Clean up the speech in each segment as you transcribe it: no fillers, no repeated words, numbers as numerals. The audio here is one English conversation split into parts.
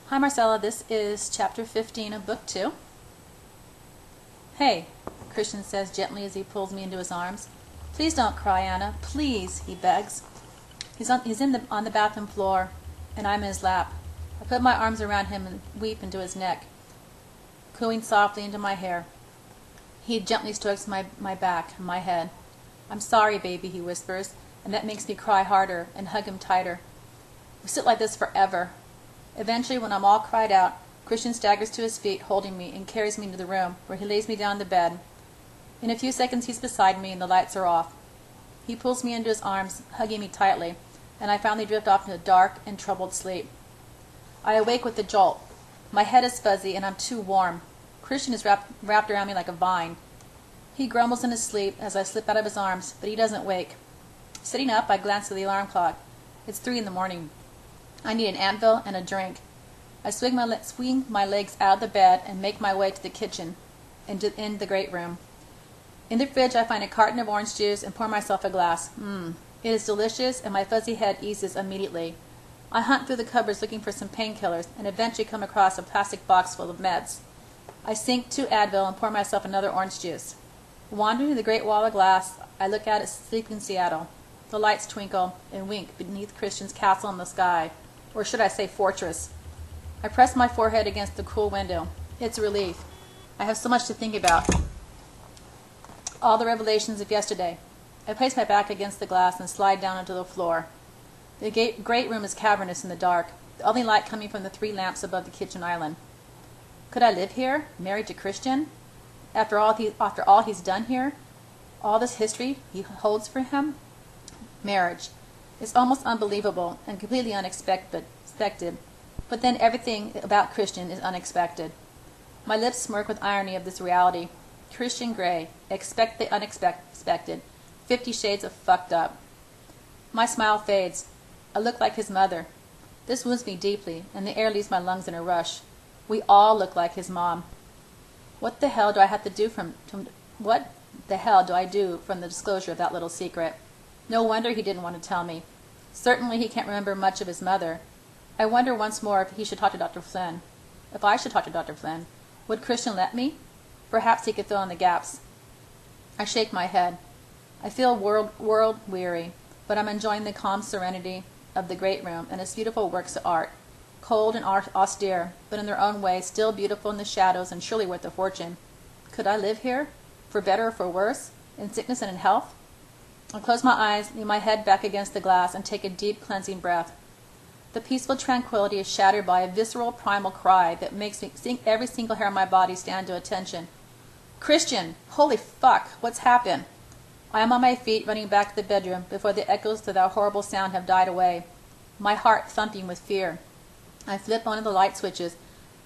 Hi Marcella, this is chapter 15 of book 2. Hey, Christian says gently as he pulls me into his arms. Please don't cry, Anna. Please, he begs. He's on the bathroom floor, and I'm in his lap. I put my arms around him and weep into his neck, cooing softly into my hair. He gently strokes my back and my head. I'm sorry, baby, he whispers, and that makes me cry harder and hug him tighter. We sit like this forever. Eventually, when I'm all cried out, Christian staggers to his feet, holding me, and carries me into the room, where he lays me down on the bed. In a few seconds, he's beside me, and the lights are off. He pulls me into his arms, hugging me tightly, and I finally drift off into dark and troubled sleep. I awake with a jolt. My head is fuzzy, and I'm too warm. Christian is wrapped around me like a vine. He grumbles in his sleep as I slip out of his arms, but he doesn't wake. Sitting up, I glance at the alarm clock. It's 3 a.m. I need an Advil and a drink. I swing my legs out of the bed and make my way to the kitchen, in the great room. In the fridge, I find a carton of orange juice and pour myself a glass. It is delicious, and my fuzzy head eases immediately. I hunt through the cupboards looking for some painkillers, and eventually come across a plastic box full of meds. I sink 2 Advil and pour myself another orange juice. Wandering to the great wall of glass, I look out at sleeping Seattle. The lights twinkle and wink beneath Christian's castle in the sky. Or should I say fortress. I press my forehead against the cool window. It's a relief. I have so much to think about. All the revelations of yesterday. I place my back against the glass and slide down onto the floor. The great room is cavernous in the dark, the only light coming from the 3 lamps above the kitchen island. Could I live here, married to Christian? After all he's done here? All this history he holds for him? Marriage. It's almost unbelievable and completely unexpected, but then everything about Christian is unexpected. My lips smirk with irony of this reality. Christian Grey, expect the unexpected, 50 shades of fucked up. My smile fades. I look like his mother. This wounds me deeply, and the air leaves my lungs in a rush. We all look like his mom. What the hell do I do from the disclosure of that little secret? No wonder he didn't want to tell me. Certainly he can't remember much of his mother. I wonder once more if he should talk to Dr. Flynn. If I should talk to Dr. Flynn, would Christian let me? Perhaps he could fill in the gaps. I shake my head. I feel world weary, but I'm enjoying the calm serenity of the great room and its beautiful works of art. Cold and austere, but in their own way still beautiful in the shadows and surely worth a fortune. Could I live here? For better or for worse? In sickness and in health? I close my eyes, lay my head back against the glass, and take a deep, cleansing breath. The peaceful tranquility is shattered by a visceral, primal cry that makes every single hair on my body stand to attention. Christian! Holy fuck! What's happened? I am on my feet, running back to the bedroom before the echoes to that horrible sound have died away. My heart thumping with fear. I flip one of the light switches,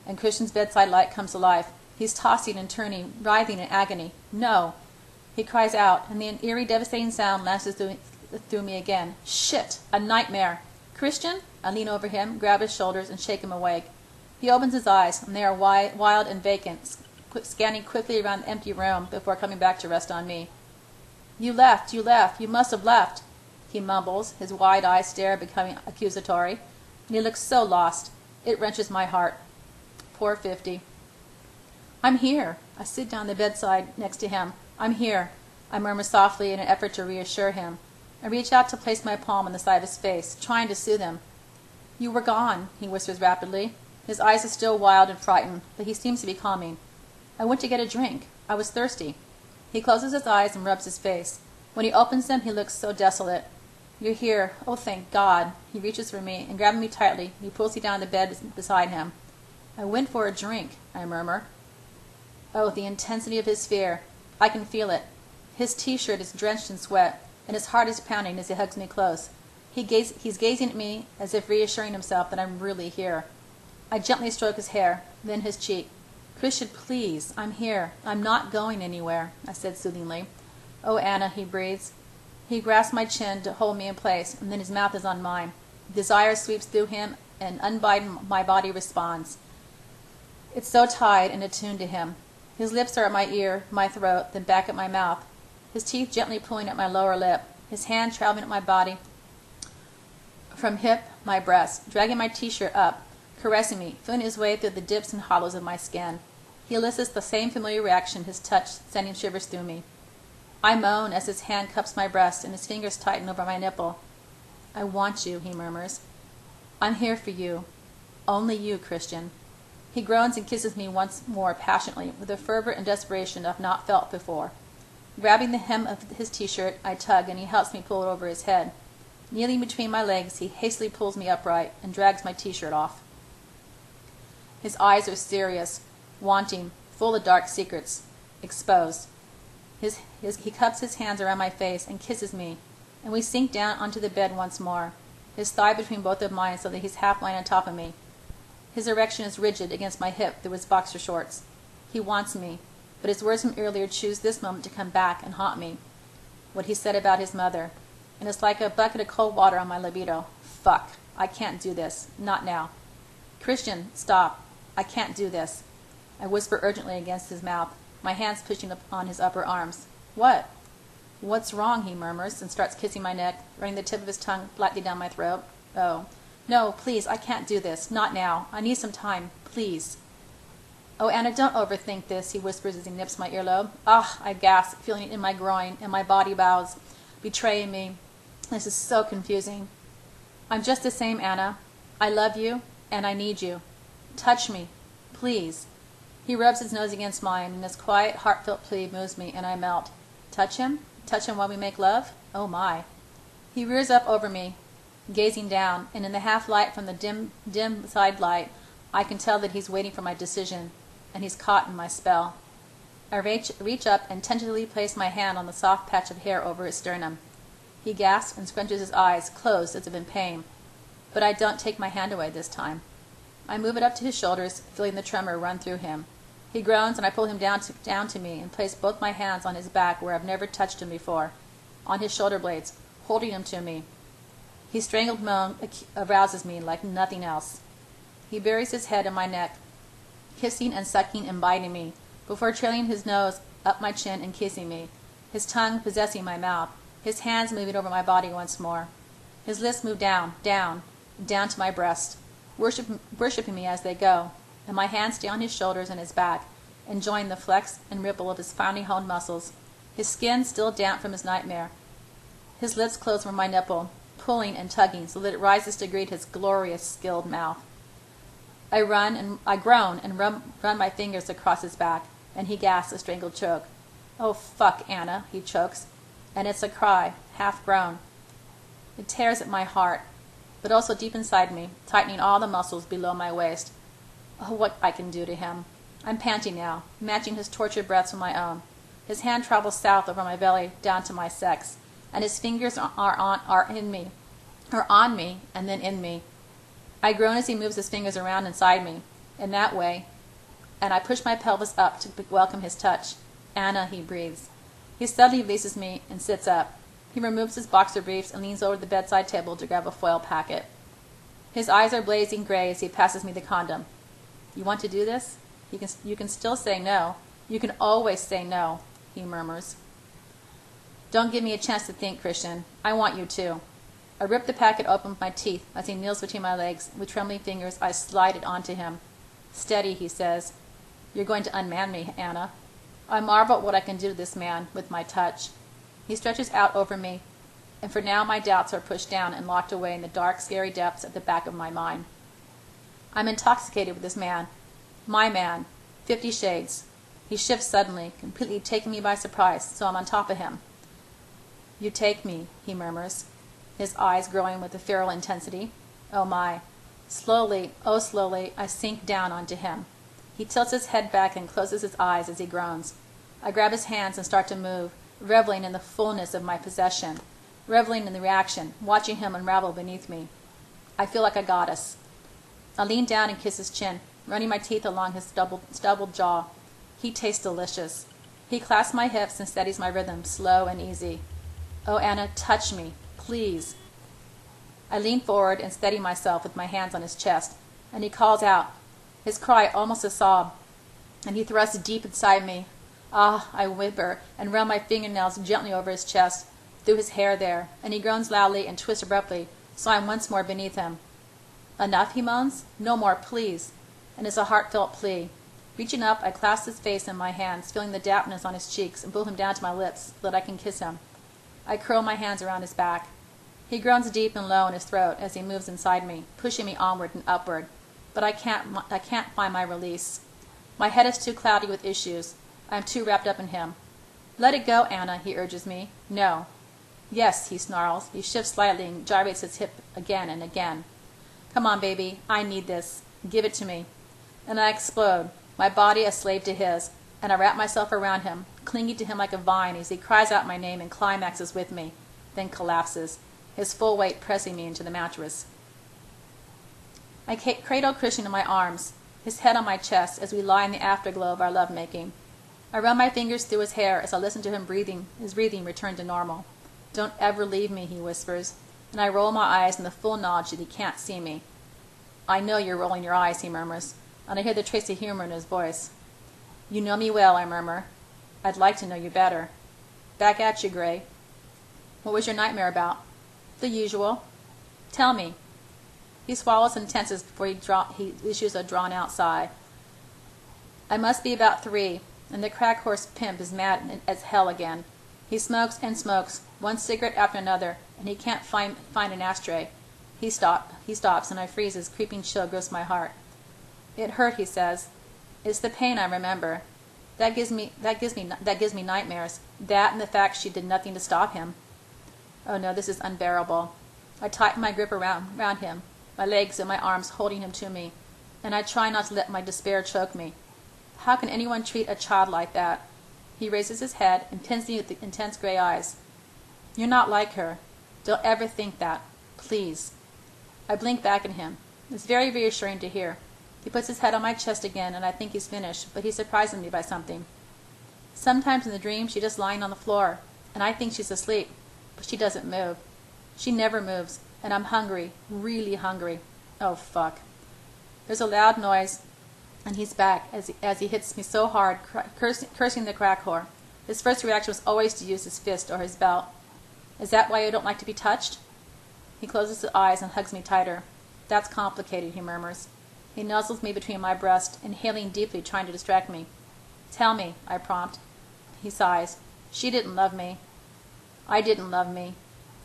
and Christian's bedside light comes alive. He's tossing and turning, writhing in agony. No! He cries out, and the eerie, devastating sound lances through me again. Shit! A nightmare! Christian? I lean over him, grab his shoulders, and shake him awake. He opens his eyes, and they are wild and vacant, scanning quickly around the empty room before coming back to rest on me. You left, you must have left, he mumbles, his wide eyes stare becoming accusatory, and he looks so lost. It wrenches my heart. Poor 50. I'm here. I sit down the bedside next to him. I'm here, I murmur softly in an effort to reassure him. I reach out to place my palm on the side of his face, trying to soothe him. You were gone, he whispers rapidly. His eyes are still wild and frightened, but he seems to be calming. I went to get a drink. I was thirsty. He closes his eyes and rubs his face. When he opens them, he looks so desolate. You're here. Oh, thank God. He reaches for me, and grabbing me tightly, he pulls me down the bed beside him. I went for a drink, I murmur. Oh, the intensity of his fear. I can feel it. His T-shirt is drenched in sweat, and his heart is pounding as he hugs me close. He's gazing at me as if reassuring himself that I'm really here. I gently stroke his hair, then his cheek. Christian, please, I'm here. I'm not going anywhere, I said soothingly. Oh, Anna, he breathes. He grasps my chin to hold me in place, and then his mouth is on mine. Desire sweeps through him, and unbidden my body responds. It's so tied and attuned to him. His lips are at my ear, my throat, then back at my mouth. His teeth gently pulling at my lower lip. His hand traveling up my body from hip, my breast, dragging my T-shirt up, caressing me, feeling his way through the dips and hollows of my skin. He elicits the same familiar reaction, his touch sending shivers through me. I moan as his hand cups my breast and his fingers tighten over my nipple. I want you, he murmurs. I'm here for you. Only you, Christian. He groans and kisses me once more passionately, with a fervor and desperation I've not felt before. Grabbing the hem of his t-shirt, I tug, and he helps me pull it over his head. Kneeling between my legs, he hastily pulls me upright and drags my t-shirt off. His eyes are serious, wanting, full of dark secrets, exposed. He cups his hands around my face and kisses me, and we sink down onto the bed once more, his thigh between both of mine so that he's half lying on top of me. His erection is rigid against my hip through his boxer shorts. He wants me, but his words from earlier choose this moment to come back and haunt me. What he said about his mother, and it's like a bucket of cold water on my libido. Fuck. I can't do this. Not now. Christian, stop. I can't do this. I whisper urgently against his mouth, my hands pushing up on his upper arms. What? What's wrong, he murmurs, and starts kissing my neck, running the tip of his tongue lightly down my throat. Oh. No, please, I can't do this. Not now. I need some time. Please. Oh, Anna, don't overthink this, he whispers as he nips my earlobe. Ah, I gasp, feeling it in my groin, and my body bows, betraying me. This is so confusing. I'm just the same, Anna. I love you, and I need you. Touch me. Please. He rubs his nose against mine, and his quiet, heartfelt plea moves me, and I melt. Touch him? Touch him while we make love? Oh, my. He rears up over me, gazing down, and in the half-light from the dim side light, I can tell that he's waiting for my decision, and he's caught in my spell. I reach up and tentatively place my hand on the soft patch of hair over his sternum. He gasps and scrunches his eyes, closed as if in pain. But I don't take my hand away this time. I move it up to his shoulders, feeling the tremor run through him. He groans, and I pull him down to me and place both my hands on his back where I've never touched him before, on his shoulder blades, holding him to me. His strangled moan arouses me like nothing else. He buries his head in my neck, kissing and sucking and biting me, before trailing his nose up my chin and kissing me, his tongue possessing my mouth, his hands moving over my body once more. His lips move down, down, down to my breast, worshiping me as they go, and my hands stay on his shoulders and his back, enjoying the flex and ripple of his finely honed muscles, his skin still damp from his nightmare. His lips close over my nipple, pulling and tugging so that it rises to greet his glorious, skilled mouth. I groan and run my fingers across his back, and he gasps a strangled choke. Oh, fuck, Anna, he chokes, and it's a cry, half-groan. It tears at my heart, but also deep inside me, tightening all the muscles below my waist. Oh, what I can do to him. I'm panting now, matching his tortured breaths with my own. His hand travels south over my belly, down to my sex, and his fingers are on me, and then in me. I groan as he moves his fingers around inside me, in that way, and I push my pelvis up to welcome his touch. Anna, he breathes. He suddenly releases me and sits up. He removes his boxer briefs and leans over the bedside table to grab a foil packet. His eyes are blazing gray as he passes me the condom. You want to do this? You can still say no. You can always say no, he murmurs. Don't give me a chance to think, Christian. I want you to. I rip the packet open with my teeth as he kneels between my legs. With trembling fingers, I slide it onto him. Steady, he says. You're going to unman me, Anna. I marvel at what I can do to this man with my touch. He stretches out over me, and for now my doubts are pushed down and locked away in the dark, scary depths at the back of my mind. I'm intoxicated with this man. My man. 50 Shades. He shifts suddenly, completely taking me by surprise, so I'm on top of him. You take me, he murmurs, his eyes growing with a feral intensity. Oh my. Slowly, oh slowly, I sink down onto him. He tilts his head back and closes his eyes as he groans. I grab his hands and start to move, reveling in the fullness of my possession, reveling in the reaction, watching him unravel beneath me. I feel like a goddess. I lean down and kiss his chin, running my teeth along his stubbled jaw. He tastes delicious. He clasps my hips and steadies my rhythm, slow and easy. Oh, Anna, touch me, please. I lean forward and steady myself with my hands on his chest, and he calls out, his cry almost a sob, and he thrusts deep inside me. Ah, I whimper and run my fingernails gently over his chest, through his hair there, and he groans loudly and twists abruptly, so I'm once more beneath him. Enough, he moans. No more, please. And it's a heartfelt plea. Reaching up, I clasp his face in my hands, feeling the dampness on his cheeks, and pull him down to my lips so that I can kiss him. I curl my hands around his back. He groans deep and low in his throat as he moves inside me, pushing me onward and upward. But I can't find my release. My head is too cloudy with issues. I am too wrapped up in him. Let it go, Anna, he urges me. No. Yes, he snarls. He shifts slightly and gyrates his hip again and again. Come on, baby. I need this. Give it to me. And I explode, my body a slave to his, and I wrap myself around him, clinging to him like a vine as he cries out my name and climaxes with me, then collapses, his full weight pressing me into the mattress. I cradle Christian in my arms, his head on my chest as we lie in the afterglow of our lovemaking. I run my fingers through his hair as I listen to his breathing return to normal. Don't ever leave me, he whispers, and I roll my eyes in the full knowledge that he can't see me. I know you're rolling your eyes, he murmurs, and I hear the trace of humor in his voice. You know me well, I murmur. I'd like to know you better. Back at you, Gray. What was your nightmare about? The usual. Tell me. He swallows and tenses before he issues a drawn-out sigh. I must be about 3, and the crack horse pimp is mad as hell again. He smokes and smokes, one cigarette after another, and he can't find an ashtray. He stops, and I freeze as creeping chill grips my heart. It hurt, he says. It's the pain I remember. That gives me nightmares. That and the fact she did nothing to stop him. Oh no, this is unbearable. I tighten my grip around him, my legs and my arms holding him to me, and I try not to let my despair choke me. How can anyone treat a child like that? He raises his head and pins me with the intense gray eyes. You're not like her. Don't ever think that. Please. I blink back at him. It's very reassuring to hear. He puts his head on my chest again, and I think he's finished, but he surprises me by something. Sometimes in the dream she's just lying on the floor, and I think she's asleep, but she doesn't move. She never moves, and I'm hungry, really hungry. Oh, fuck. There's a loud noise, and he's back as he hits me so hard, cursing the crack whore. His first reaction was always to use his fist or his belt. Is that why you don't like to be touched? He closes his eyes and hugs me tighter. That's complicated, he murmurs. He nuzzles me between my breasts, inhaling deeply, trying to distract me. Tell me, I prompt. He sighs. She didn't love me. I didn't love me.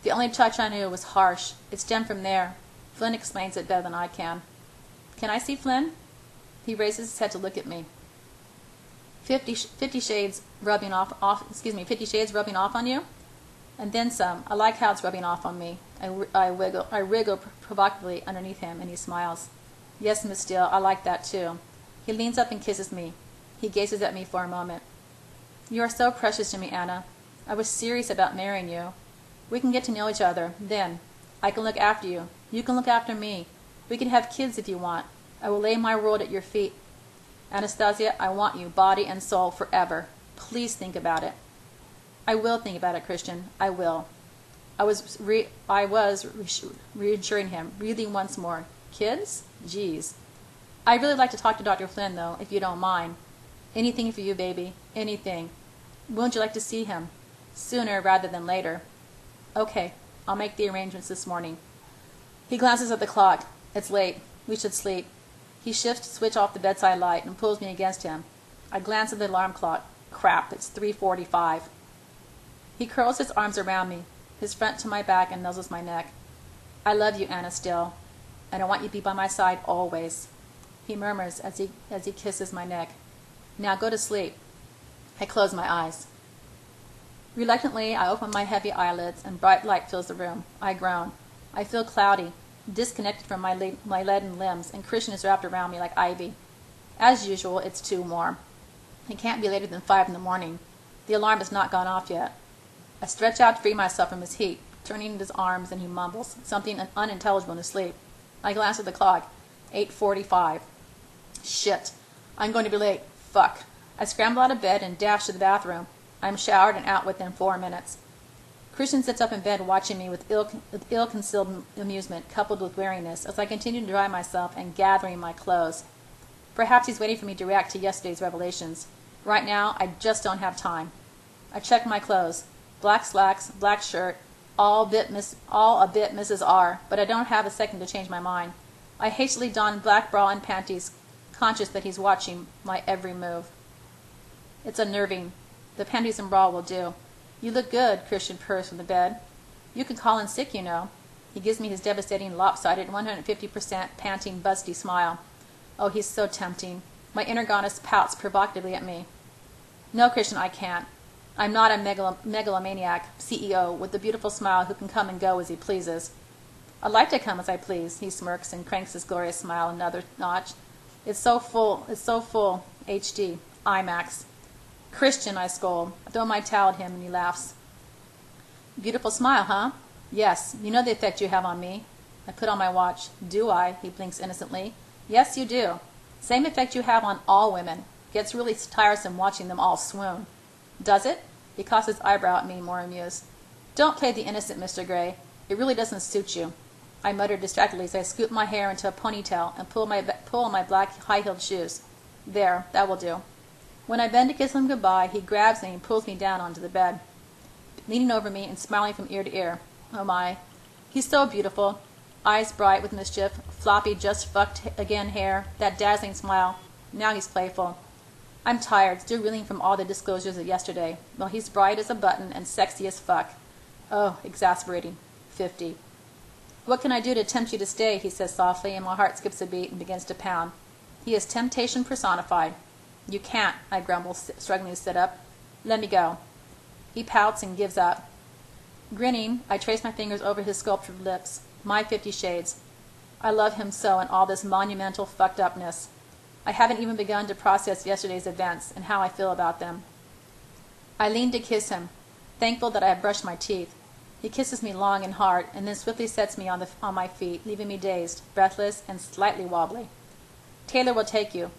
The only touch I knew was harsh. It stemmed from there. Flynn explains it better than I can. Can I see Flynn? He raises his head to look at me. 50 shades rubbing off 50 shades rubbing off on you? And then some. I like how it's rubbing off on me. I wriggle provocatively underneath him, and he smiles. Yes, Miss Steele, I like that too. He leans up and kisses me. He gazes at me for a moment. You are so precious to me, Anna. I was serious about marrying you. We can get to know each other, then. I can look after you. You can look after me. We can have kids if you want. I will lay my world at your feet. Anastasia, I want you, body and soul, forever. Please think about it. I will think about it, Christian. I will. I was reassuring him, breathing once more. Kids? Jeez. I'd really like to talk to Dr. Flynn, though, if you don't mind. Anything for you, baby. Anything. When would you like to see him? Sooner rather than later. Okay. I'll make the arrangements this morning. He glances at the clock. It's late. We should sleep. He shifts to switch off the bedside light and pulls me against him. I glance at the alarm clock. Crap, it's 3:45. He curls his arms around me, his front to my back, and nuzzles my neck. I love you, Anna, still, and I want you to be by my side always. He murmurs as he kisses my neck. Now go to sleep. I close my eyes. Reluctantly, I open my heavy eyelids, and bright light fills the room. I groan. I feel cloudy, disconnected from my leaden limbs, and Christian is wrapped around me like ivy. As usual, it's too warm. It can't be later than 5 in the morning. The alarm has not gone off yet. I stretch out to free myself from his heat, turning his arms, and he mumbles, something unintelligible in his sleep. I glance at the clock. 8:45. Shit. I'm going to be late. Fuck. I scramble out of bed and dash to the bathroom. I'm showered and out within 4 minutes. Christian sits up in bed watching me with ill-concealed amusement coupled with weariness as I continue to dry myself and gathering my clothes. Perhaps he's waiting for me to react to yesterday's revelations. Right now, I just don't have time. I check my clothes. Black slacks, black shirt, all a bit Mrs. R, but I don't have a second to change my mind. I hastily don black bra and panties, conscious that he's watching my every move. It's unnerving. The panties and bra will do. You look good, Christian purrs from the bed. You can call in sick, you know. He gives me his devastating, lopsided, 150% panting, busty smile. Oh, he's so tempting. My inner goddess pouts provocatively at me. No, Christian, I can't. I'm not a megalomaniac CEO with a beautiful smile who can come and go as he pleases. I'd like to come as I please, he smirks and cranks his glorious smile another notch. It's so full, HD, IMAX. Christian, I scold. I throw my towel at him and he laughs. Beautiful smile, huh? Yes, you know the effect you have on me. I put on my watch. Do I? He blinks innocently. Yes, you do. Same effect you have on all women. Gets really tiresome watching them all swoon. Does it? He cocks his eyebrow at me, more amused. Don't play the innocent, Mr. Gray. It really doesn't suit you. I mutter distractedly as I scoop my hair into a ponytail and pull on my black high-heeled shoes. There, that will do. When I bend to kiss him goodbye, he grabs me and pulls me down onto the bed, leaning over me and smiling from ear to ear. Oh my. He's so beautiful. Eyes bright with mischief, floppy just fucked again hair, that dazzling smile. Now he's playful. I'm tired, still reeling from all the disclosures of yesterday. Well, he's bright as a button and sexy as fuck. Oh, exasperating. 50. What can I do to tempt you to stay, he says softly, and my heart skips a beat and begins to pound. He is temptation personified. You can't, I grumble, struggling to sit up. Let me go. He pouts and gives up. Grinning, I trace my fingers over his sculptured lips. My 50 Shades. I love him so in all this monumental fucked upness. I haven't even begun to process yesterday's events and how I feel about them. I lean to kiss him, thankful that I have brushed my teeth. He kisses me long and hard, and then swiftly sets me on my feet, leaving me dazed, breathless, and slightly wobbly. Taylor will take you,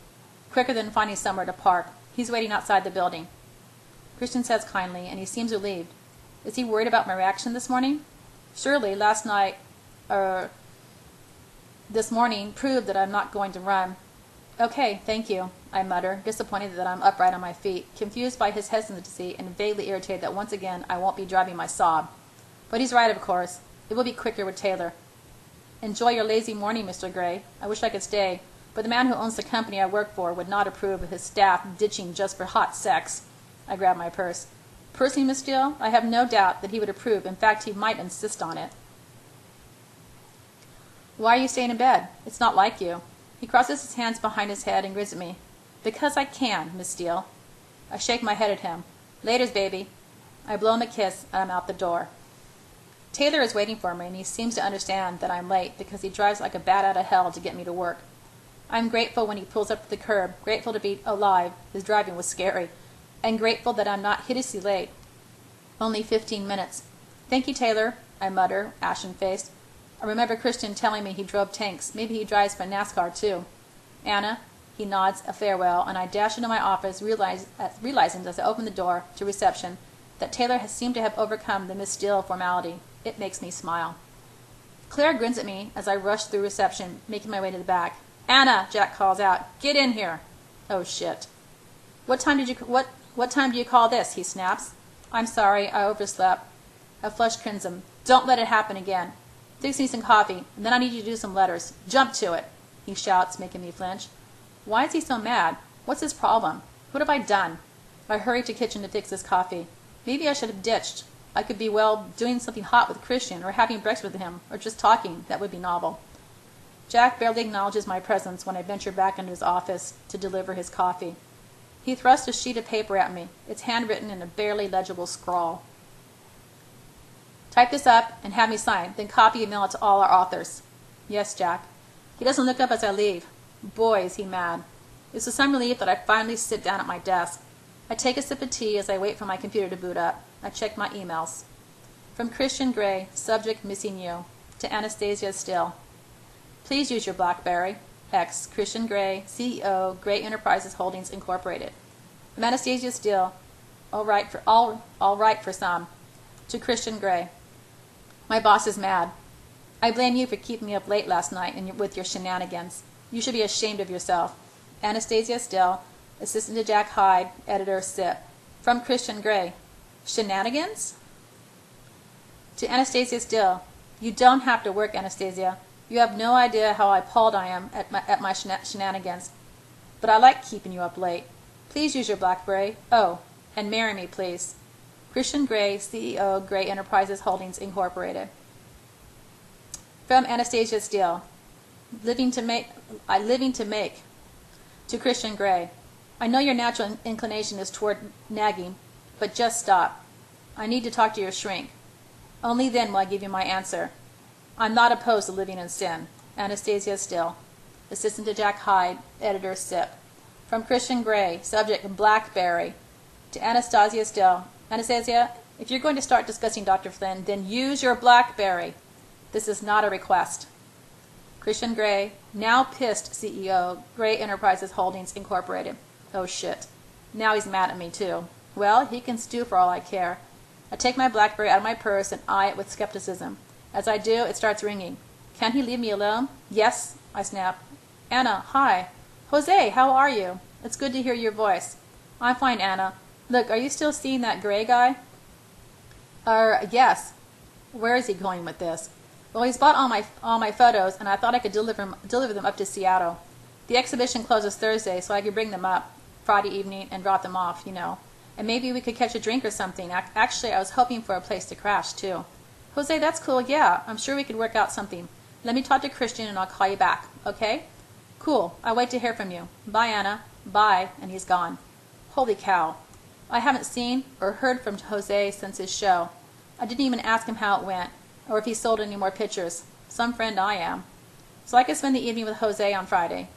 quicker than finding somewhere to park. He's waiting outside the building. Christian says kindly, and he seems relieved. Is he worried about my reaction this morning? Surely this morning proved that I'm not going to run. Okay, thank you, I mutter, disappointed that I'm upright on my feet, confused by his hesitancy and vaguely irritated that once again I won't be driving my Saab. But he's right, of course. It will be quicker with Taylor. Enjoy your lazy morning, Mr. Gray. I wish I could stay, but the man who owns the company I work for would not approve of his staff ditching just for hot sex. I grab my purse. Personally, Miss Steele, I have no doubt that he would approve. In fact, he might insist on it. Why are you staying in bed? It's not like you. He crosses his hands behind his head and grins at me. Because I can, Miss Steele. I shake my head at him. Laters, baby. I blow him a kiss, and I'm out the door. Taylor is waiting for me, and he seems to understand that I'm late because he drives like a bat out of hell to get me to work. I'm grateful when he pulls up to the curb, grateful to be alive. His driving was scary. And grateful that I'm not hideously late. Only 15 minutes. Thank you, Taylor, I mutter, ashen-faced. I remember Christian telling me he drove tanks. Maybe he drives for NASCAR, too. Anna, he nods a farewell, and I dash into my office, realizing as I open the door to reception that Taylor has seemed to have overcome the Miss Steele formality. It makes me smile. Claire grins at me as I rush through reception, making my way to the back. Anna, Jack calls out. Get in here. Oh, shit. What time do you call this? He snaps. I'm sorry, I overslept. I flush crimson. Don't let it happen again. Fix me some coffee, and then I need you to do some letters. Jump to it, he shouts, making me flinch. Why is he so mad? What's his problem? What have I done? I hurry to the kitchen to fix his coffee. Maybe I should have ditched. I could be, doing something hot with Christian, or having breakfast with him, or just talking. That would be novel. Jack barely acknowledges my presence when I venture back into his office to deliver his coffee. He thrusts a sheet of paper at me. It's handwritten in a barely legible scrawl. Type this up and have me sign, then copy and mail it to all our authors. Yes, Jack. He doesn't look up as I leave. Boy, is he mad. It's with some relief that I finally sit down at my desk. I take a sip of tea as I wait for my computer to boot up. I check my emails. From Christian Gray, subject missing you, to Anastasia Still. Please use your BlackBerry. X. Christian Gray, CEO, Gray Enterprises Holdings Incorporated. From Anastasia Still. All right for some. To Christian Gray. My boss is mad. I blame you for keeping me up late last night with your shenanigans. You should be ashamed of yourself. Anastasia Still, assistant to Jack Hyde, editor, SIP. From Christian Gray. Shenanigans? To Anastasia Still. You don't have to work, Anastasia. You have no idea how appalled I am at my shenanigans. But I like keeping you up late. Please use your BlackBerry. Oh, and marry me, please. Christian Gray, CEO, Gray Enterprises Holdings, Incorporated. From Anastasia Steele. Living to make. To Christian Gray. I know your natural inclination is toward nagging, but just stop. I need to talk to your shrink. Only then will I give you my answer. I'm not opposed to living in sin. Anastasia Steele. Assistant to Jack Hyde, Editor SIP. From Christian Gray, subject BlackBerry. To Anastasia Steele. Anastasia, if you're going to start discussing Dr. Flynn, then use your BlackBerry. This is not a request. Christian Gray, now pissed CEO, Gray Enterprises Holdings, Incorporated. Oh shit. Now he's mad at me too. Well, he can stew for all I care. I take my BlackBerry out of my purse and eye it with skepticism. As I do, it starts ringing. Can he leave me alone? Yes, I snap. Anna, hi. Jose, how are you? It's good to hear your voice. I'm fine, Anna. Look, are you still seeing that Gray guy? Yes. Where is he going with this? Well, he's bought all my photos, and I thought I could deliver them up to Seattle. The exhibition closes Thursday, so I could bring them up Friday evening and drop them off, And maybe we could catch a drink or something. Actually, I was hoping for a place to crash, too. Jose, that's cool. Yeah, I'm sure we could work out something. Let me talk to Christian, and I'll call you back, okay? Cool. I'll wait to hear from you. Bye, Anna. Bye. And he's gone. Holy cow. I haven't seen or heard from Jose since his show. I didn't even ask him how it went, or if he sold any more pictures. Some friend I am. So I could spend the evening with Jose on Friday.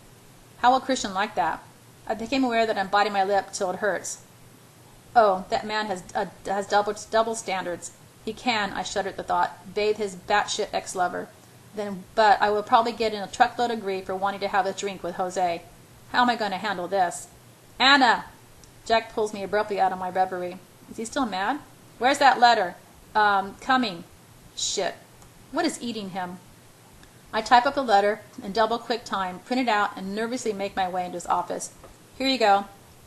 How will Christian like that? I became aware that I'm biting my lip till it hurts. Oh, that man has double standards. He can, I shudder at the thought, bathe his batshit ex-lover. But I will probably get in a truckload of grief for wanting to have a drink with Jose. How am I going to handle this? Anna! Jack pulls me abruptly out of my reverie. Is he still mad? Where's that letter? Coming. Shit. What is eating him? I type up the letter in double quick time, print it out, and nervously make my way into his office. Here you go.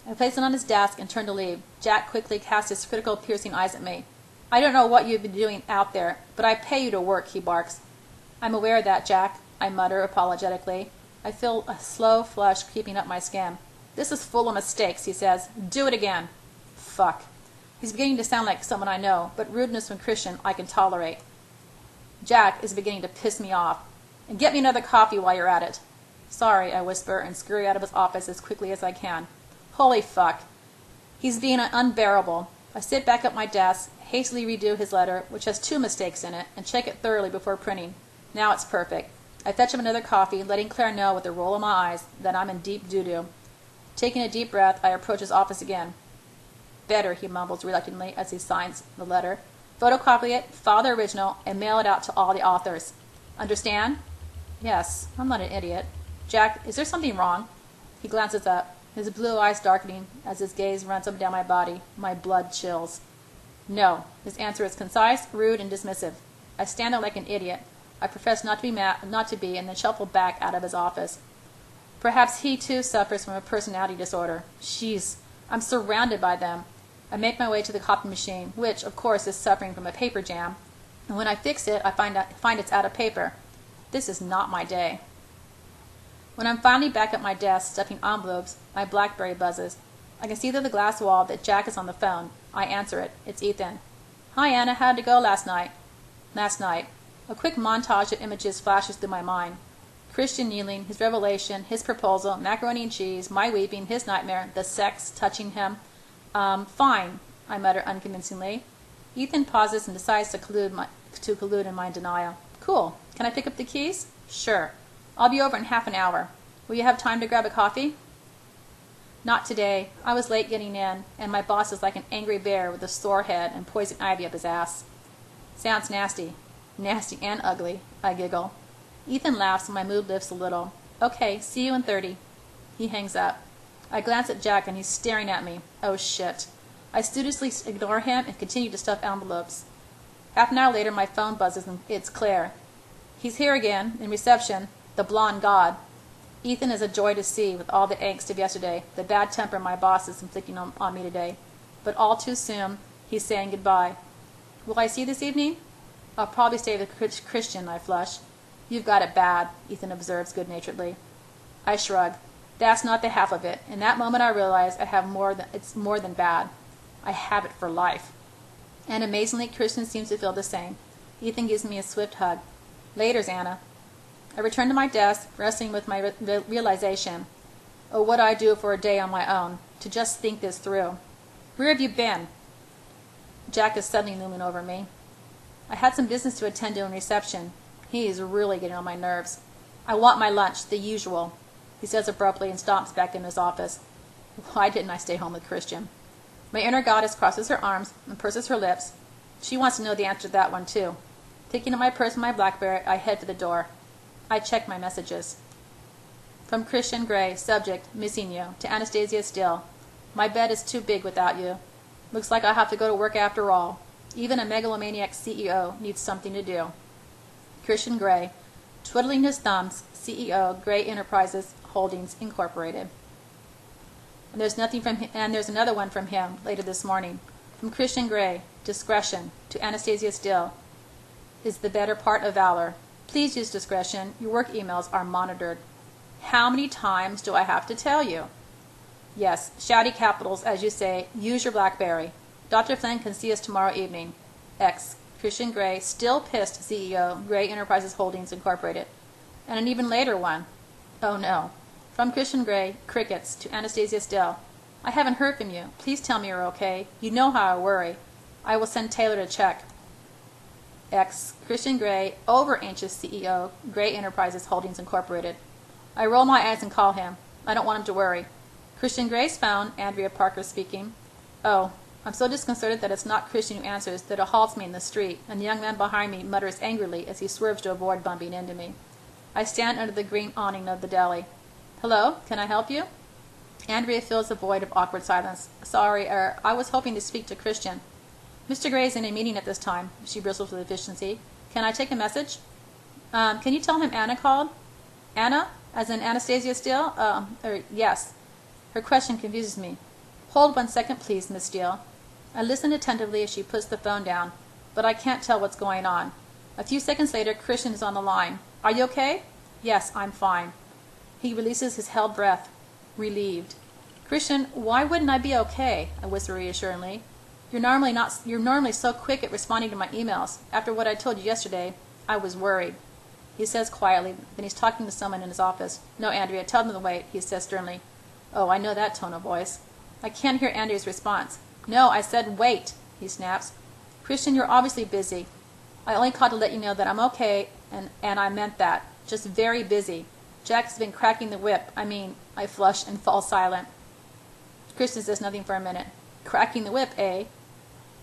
I place it on his desk and turn to leave. Jack quickly casts his critical, piercing eyes at me. I don't know what you've been doing out there, but I pay you to work, he barks. I'm aware of that, Jack, I mutter apologetically. I feel a slow flush creeping up my skin. This is full of mistakes, he says. Do it again. Fuck. He's beginning to sound like someone I know, but rudeness from Christian I can tolerate. Jack is beginning to piss me off. And get me another coffee while you're at it. Sorry, I whisper, and scurry out of his office as quickly as I can. Holy fuck. He's being unbearable. I sit back at my desk, hastily redo his letter, which has 2 mistakes in it, and check it thoroughly before printing. Now it's perfect. I fetch him another coffee, letting Claire know with a roll of my eyes that I'm in deep doo-doo. Taking a deep breath, I approach his office again. Better, he mumbles reluctantly as he signs the letter. Photocopy it, file the original, and mail it out to all the authors. Understand? Yes, I'm not an idiot. Jack, is there something wrong? He glances up, his blue eyes darkening as his gaze runs up and down my body. My blood chills. No. His answer is concise, rude, and dismissive. I stand there like an idiot. I profess not to be, and then shuffle back out of his office. Perhaps he, too, suffers from a personality disorder. Jeez, I'm surrounded by them. I make my way to the copy machine, which, of course, is suffering from a paper jam. And when I fix it, I find it's out of paper. This is not my day. When I'm finally back at my desk stuffing envelopes, my BlackBerry buzzes. I can see through the glass wall that Jack is on the phone. I answer it. It's Ethan. Hi, Anna. How'd it go last night? Last night. A quick montage of images flashes through my mind. Christian kneeling, his revelation, his proposal, macaroni and cheese, my weeping, his nightmare, the sex, touching him. Fine, I mutter unconvincingly. Ethan pauses and decides to collude in my denial. Cool. Can I pick up the keys? Sure. I'll be over in half an hour. Will you have time to grab a coffee? Not today. I was late getting in, and my boss is like an angry bear with a sore head and poison ivy up his ass. Sounds nasty. Nasty and ugly, I giggle. Ethan laughs and my mood lifts a little. Okay, see you in 30. He hangs up. I glance at Jack and he's staring at me. Oh shit. I studiously ignore him and continue to stuff envelopes. Half an hour later my phone buzzes and it's Claire. He's here again, in reception, the blonde god. Ethan is a joy to see with all the angst of yesterday, the bad temper my boss is inflicting on me today. But all too soon, he's saying goodbye. Will I see you this evening? I'll probably stay with Christian, I flush. You've got it bad, Ethan observes good-naturedly. I shrug. That's not the half of it. In that moment I realize it's more than bad. I have it for life. And amazingly, Christian seems to feel the same. Ethan gives me a swift hug. Laters, Anna. I return to my desk, wrestling with my realization. Oh, what I do for a day on my own, to just think this through. Where have you been? Jack is suddenly looming over me. I had some business to attend to in reception. He is really getting on my nerves. I want my lunch, the usual, he says abruptly and stomps back in his office. Why didn't I stay home with Christian? My inner goddess crosses her arms and purses her lips. She wants to know the answer to that one, too. Taking up my purse and my BlackBerry, I head for the door. I check my messages. From Christian Grey, subject, missing you, to Anastasia Still. My bed is too big without you. Looks like I'll have to go to work after all. Even a megalomaniac CEO needs something to do. Christian Grey, twiddling his thumbs, CEO, Grey Enterprises Holdings, Incorporated. And there's another one from him later this morning. From Christian Grey, discretion, to Anastasia Still, is the better part of valor. Please use discretion. Your work emails are monitored. How many times do I have to tell you? Yes, shouty capitals, as you say. Use your BlackBerry. Dr. Flynn can see us tomorrow evening. X. Christian Grey, still pissed CEO, Grey Enterprises Holdings, Incorporated. And an even later one. Oh no. From Christian Grey, crickets, to Anastasia Still. I haven't heard from you. Please tell me you're okay. You know how I worry. I will send Taylor to check. X. Christian Grey, over-anxious CEO, Grey Enterprises Holdings, Incorporated. I roll my eyes and call him. I don't want him to worry. Christian Grey's phone, Andrea Parker speaking. Oh, I'm so disconcerted that it's not Christian who answers that it halts me in the street, and the young man behind me mutters angrily as he swerves to avoid bumping into me. I stand under the green awning of the deli. Hello, can I help you? Andrea fills the void of awkward silence. Sorry, I was hoping to speak to Christian. Mr. Grey is in a meeting at this time, she bristles with efficiency. Can I take a message? Can you tell him Anna called? Anna? As in Anastasia Steele? Yes. Her question confuses me. Hold 1 second, please, Miss Steele. I listen attentively as she puts the phone down, but I can't tell what's going on. A few seconds later, Christian is on the line. Are you okay? Yes, I'm fine. He releases his held breath, relieved. Christian, why wouldn't I be okay? I whisper reassuringly. You're normally so quick at responding to my emails. After what I told you yesterday, I was worried. He says quietly, then he's talking to someone in his office. No, Andrea, tell them to wait, he says sternly. Oh, I know that tone of voice. I can't hear Andrea's response. No, I said wait, he snaps. Christian, you're obviously busy. I only called to let you know that I'm okay, and I meant that. Just very busy. Jack has been cracking the whip. I flush and fall silent. Christian says nothing for a minute. Cracking the whip, eh?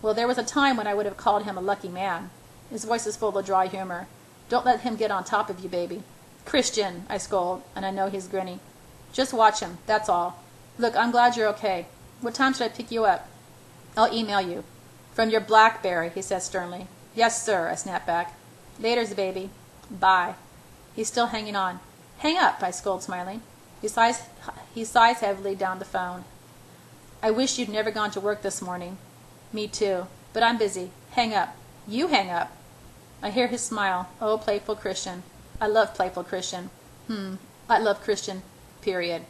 Well, there was a time when I would have called him a lucky man. His voice is full of dry humor. Don't let him get on top of you, baby. Christian, I scold, and I know he's grinning. Just watch him, that's all. Look, I'm glad you're okay. What time should I pick you up? I'll email you. From your BlackBerry, he says sternly. Yes, sir, I snap back. Laters, baby. Bye. He's still hanging on. Hang up, I scold, smiling. He sighs heavily down the phone. I wish you'd never gone to work this morning. Me too. But I'm busy. Hang up. You hang up. I hear his smile. Oh, playful Christian. I love playful Christian. I love Christian. Period.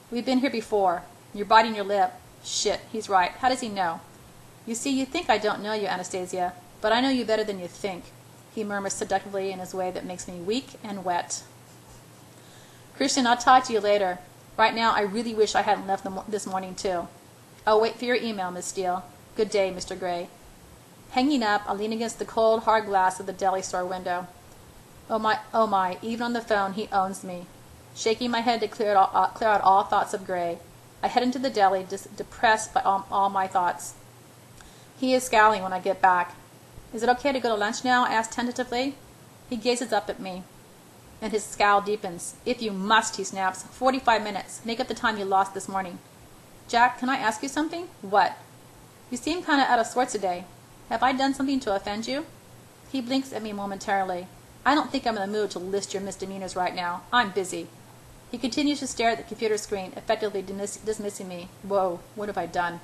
We've been here before. You're biting your lip. Shit, he's right. How does he know? You see, you think I don't know you, Anastasia, but I know you better than you think, he murmurs seductively in his way that makes me weak and wet. Christian, I'll talk to you later. Right now, I really wish I hadn't left this morning, too. I'll wait for your email, Miss Steele. Good day, Mr. Grey. Hanging up, I lean against the cold, hard glass of the deli store window. Oh my, even on the phone, he owns me. Shaking my head to clear out all thoughts of Grey, I head into the deli, depressed by all my thoughts. He is scowling when I get back. Is it okay to go to lunch now? I ask tentatively. He gazes up at me, and his scowl deepens. If you must, he snaps. 45 minutes. Make up the time you lost this morning. Jack, can I ask you something? What? You seem kind of out of sorts today. Have I done something to offend you? He blinks at me momentarily. I don't think I'm in the mood to list your misdemeanors right now. I'm busy. He continues to stare at the computer screen, effectively dismissing me. Whoa, what have I done?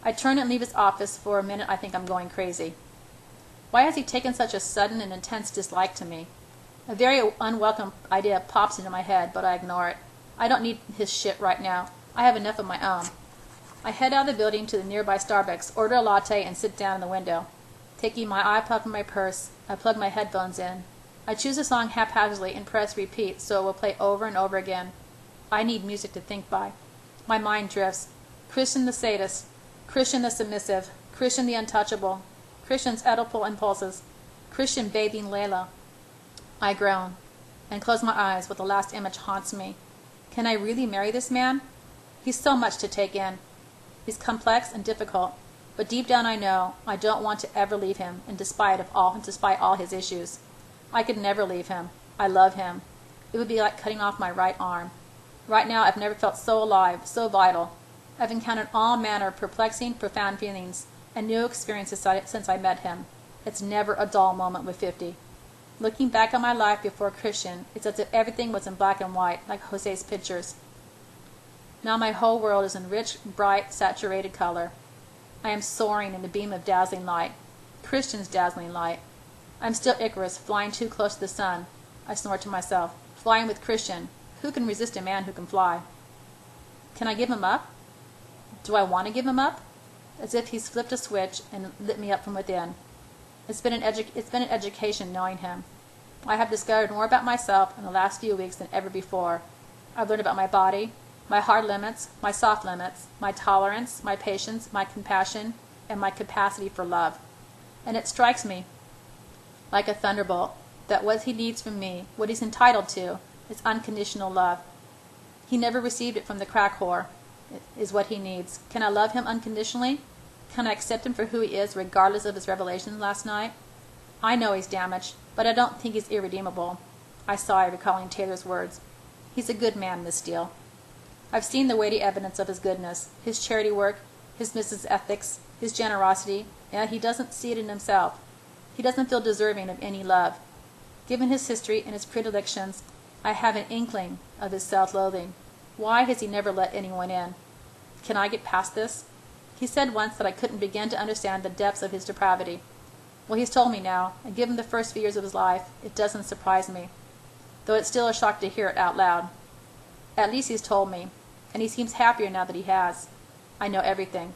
I turn and leave his office. For a minute I think I'm going crazy. Why has he taken such a sudden and intense dislike to me? A very unwelcome idea pops into my head, but I ignore it. I don't need his shit right now. I have enough of my own. I head out of the building to the nearby Starbucks, order a latte, and sit down in the window. Taking my iPod from my purse, I plug my headphones in. I choose a song haphazardly and press repeat so it will play over and over again. I need music to think by. My mind drifts. Christian the sadist, Christian the submissive, Christian the untouchable, Christian's Oedipal impulses, Christian bathing Layla. I groan and close my eyes, but the last image haunts me. Can I really marry this man? He's so much to take in. He's complex and difficult, but deep down I know I don't want to ever leave him, and despite all his issues. I could never leave him. I love him. It would be like cutting off my right arm. Right now I've never felt so alive, so vital. I've encountered all manner of perplexing, profound feelings and new experiences since I met him. It's never a dull moment with 50. Looking back on my life before Christian, it's as if everything was in black and white, like Jose's pictures. Now my whole world is in rich, bright, saturated color. I am soaring in a beam of dazzling light. Christian's dazzling light. I'm still Icarus, flying too close to the sun. I snort to myself. Flying with Christian. Who can resist a man who can fly? Can I give him up? Do I want to give him up? As if he's flipped a switch and lit me up from within. It's been an education knowing him. I have discovered more about myself in the last few weeks than ever before. I've learned about my body, my hard limits, my soft limits, my tolerance, my patience, my compassion, and my capacity for love. And it strikes me like a thunderbolt that what he needs from me, what he's entitled to, is unconditional love. He never received it from the crack whore. It is what he needs. Can I love him unconditionally? Can I accept him for who he is, regardless of his revelations last night? I know he's damaged, but I don't think he's irredeemable. I sigh, recalling Taylor's words. He's a good man, Miss Steele. I've seen the weighty evidence of his goodness, his charity work, his business ethics, his generosity, and he doesn't see it in himself. He doesn't feel deserving of any love. Given his history and his predilections, I have an inkling of his self-loathing. Why has he never let anyone in? Can I get past this? He said once that I couldn't begin to understand the depths of his depravity. Well, he's told me now, and given the first few years of his life, it doesn't surprise me, though it's still a shock to hear it out loud. At least he's told me, and he seems happier now that he has. I know everything.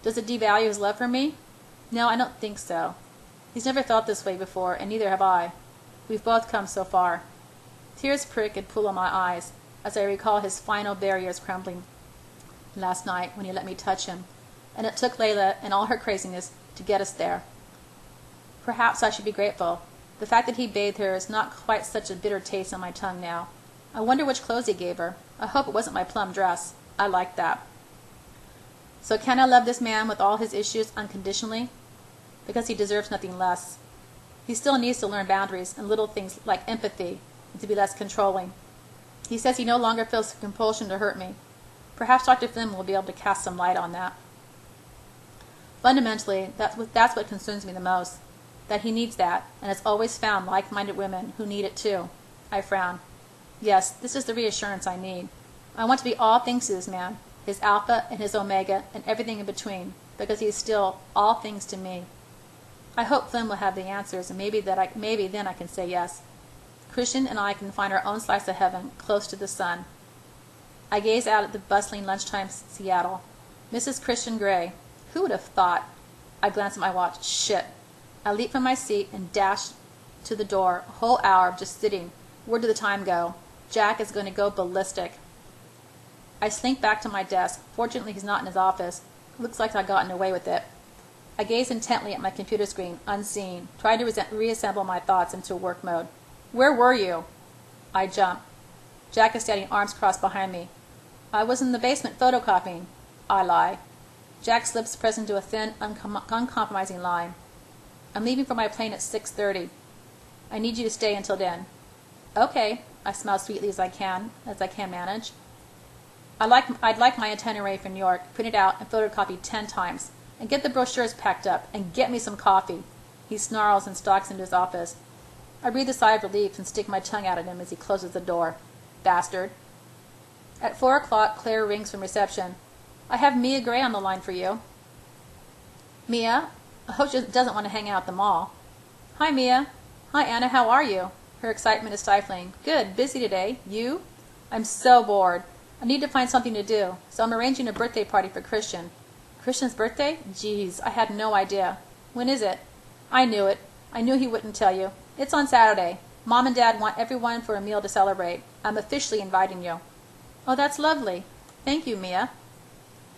Does it devalue his love for me? No, I don't think so. He's never felt this way before, and neither have I. We've both come so far. Tears prick and pool in my eyes as I recall his final barriers crumbling last night when he let me touch him, and it took Layla and all her craziness to get us there. Perhaps I should be grateful. The fact that he bathed her is not quite such a bitter taste on my tongue now. I wonder which clothes he gave her. I hope it wasn't my plum dress. I liked that. So can I love this man with all his issues unconditionally? Because he deserves nothing less. He still needs to learn boundaries and little things like empathy and to be less controlling. He says he no longer feels the compulsion to hurt me. Perhaps Dr. Flynn will be able to cast some light on that. Fundamentally, that's what concerns me the most, that he needs that, and has always found like-minded women who need it too. I frown. Yes, this is the reassurance I need. I want to be all things to this man, his alpha and his omega and everything in between, because he is still all things to me. I hope Flynn will have the answers, and maybe then I can say yes. Christian and I can find our own slice of heaven close to the sun. I gaze out at the bustling lunchtime Seattle. Mrs. Christian Gray. Who would have thought? I glance at my watch. Shit. I leap from my seat and dash to the door. A whole hour of just sitting. Where did the time go? Jack is going to go ballistic. I slink back to my desk. Fortunately, he's not in his office. Looks like I've gotten away with it. I gaze intently at my computer screen, unseen, trying to reassemble my thoughts into work mode. Where were you? I jump. Jack is standing arms crossed behind me. I was in the basement photocopying. I lie. Jack's lips press into a thin, uncompromising line. I'm leaving for my plane at 6:30. I need you to stay until then. Okay, I smile sweetly as I can manage. I'd like my itinerary for New York printed out and photocopied 10 times, and get the brochures packed up, and get me some coffee. He snarls and stalks into his office. I breathe a sigh of relief and stick my tongue out at him as he closes the door. Bastard. At 4 o'clock, Claire rings from reception. I have Mia Gray on the line for you. Mia? I hope she doesn't want to hang out at the mall. Hi, Mia. Hi, Anna. How are you? Her excitement is stifling. Good. Busy today. You? I'm so bored. I need to find something to do, so I'm arranging a birthday party for Christian. Christian's birthday? Geez, I had no idea. When is it? I knew it. I knew he wouldn't tell you. It's on Saturday. Mom and Dad want everyone for a meal to celebrate. I'm officially inviting you. Oh, that's lovely. Thank you, Mia.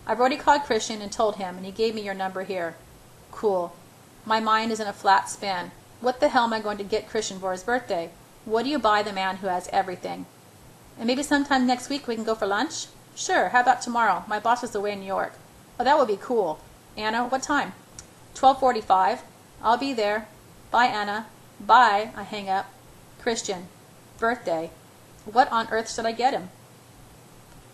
I've already called Christian and told him, and he gave me your number here. Cool. My mind is in a flat spin. What the hell am I going to get Christian for his birthday? What do you buy the man who has everything? And maybe sometime next week we can go for lunch? Sure, how about tomorrow? My boss is away in New York. Oh, that would be cool. Anna, what time? 12:45. I'll be there. Bye, Anna. Bye. I hang up. Christian. Birthday. What on earth should I get him?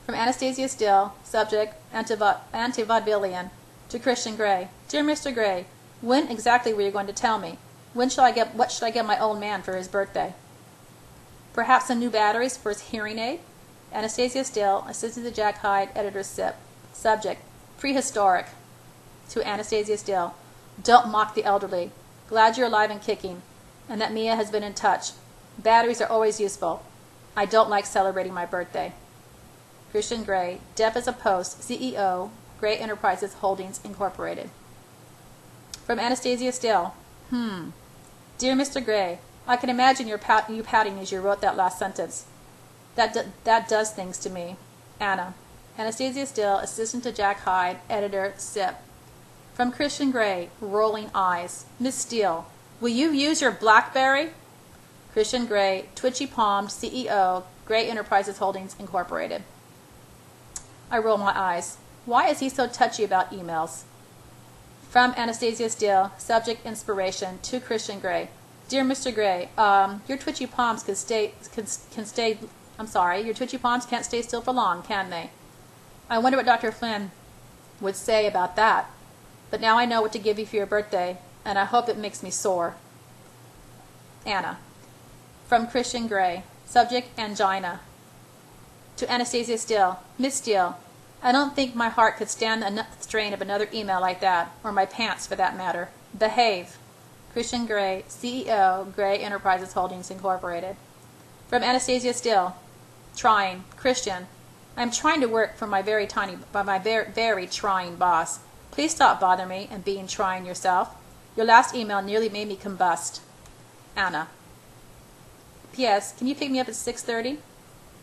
From Anastasia Still, subject, Anti-Vaudevillian, to Christian Grey. Dear Mr. Grey, when exactly were you going to tell me? What should I get my old man for his birthday? Perhaps some new batteries for his hearing aid? Anastasia Still, assistant to Jack Hyde, editor SIP. Subject, prehistoric. To Anastasia Still, don't mock the elderly. Glad you're alive and kicking, and that Mia has been in touch. Batteries are always useful. I don't like celebrating my birthday. Christian Grey, deaf as a post, CEO, Grey Enterprises Holdings Incorporated. From Anastasia Still, Dear Mr. Grey, I can imagine you pouting as you wrote that last sentence. That does things to me. Anna. Anastasia Still, assistant to Jack Hyde, editor, SIP. From Christian Grey, rolling eyes. Miss Steele, will you use your BlackBerry? Christian Grey, twitchy-palmed, CEO, Grey Enterprises Holdings Incorporated. I roll my eyes. Why is he so touchy about emails? From Anastasia Steele, subject inspiration, to Christian Grey. Dear Mr. Grey, your twitchy palms your twitchy palms can't stay still for long, can they? I wonder what Dr. Flynn would say about that. But now I know what to give you for your birthday, and I hope it makes me sore. Anna. From Christian Grey, subject angina. To Anastasia Steele, Miss Steele, I don't think my heart could stand the strain of another email like that, or my pants for that matter. Behave. Christian Grey, CEO, Grey Enterprises Holdings Incorporated. From Anastasia Steele, trying, Christian, I am trying to work for my very trying boss. Please stop bothering me and being trying yourself. Your last email nearly made me combust. Anna. P.S. Can you pick me up at 6:30?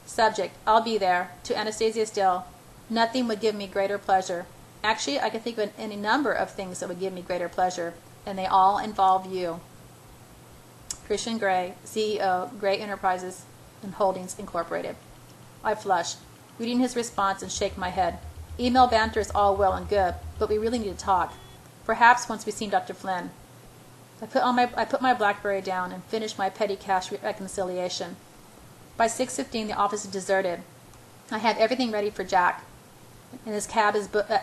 Subject, I'll be there. To Anastasia Still, nothing would give me greater pleasure. Actually, I can think of any number of things that would give me greater pleasure, and they all involve you. Christian Grey, CEO, Grey Enterprises and Holdings Incorporated. I flush, reading his response, and shake my head. Email banter is all well and good, but we really need to talk. Perhaps once we've seen Dr. Flynn. I put my BlackBerry down and finished my petty cash reconciliation. By 6:15, the office is deserted. I have everything ready for Jack, and his cab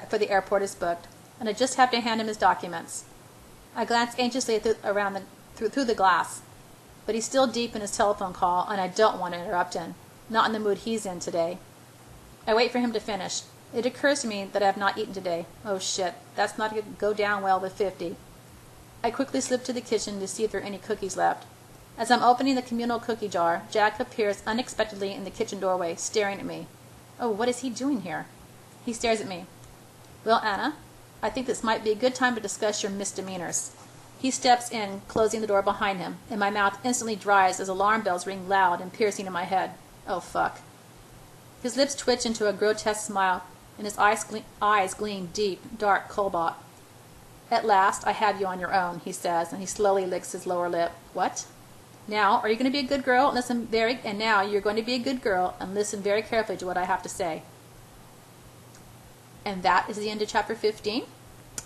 for the airport is booked, and I just have to hand him his documents. I glance anxiously through the glass, but he's still deep in his telephone call, and I don't want to interrupt him. Not in the mood he's in today. I wait for him to finish. It occurs to me that I have not eaten today. Oh shit, that's not going to go down well with 50. I quickly slip to the kitchen to see if there are any cookies left. As I'm opening the communal cookie jar, Jack appears unexpectedly in the kitchen doorway, staring at me. Oh, what is he doing here? He stares at me. Well, Anna, I think this might be a good time to discuss your misdemeanors. He steps in, closing the door behind him, and my mouth instantly dries as alarm bells ring loud and piercing in my head. Oh, fuck. His lips twitch into a grotesque smile, and his eyes gleam deep, dark cobalt. At last, I have you on your own, he says, and he slowly licks his lower lip. What? Now, are you going to be a good girl and listen now you're going to be a good girl and listen very carefully to what I have to say. And that is the end of chapter 15.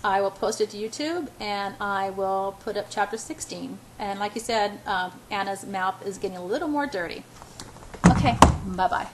I will post it to YouTube, and I will put up chapter 16. And like you said, Anna's mouth is getting a little more dirty. Okay, bye-bye.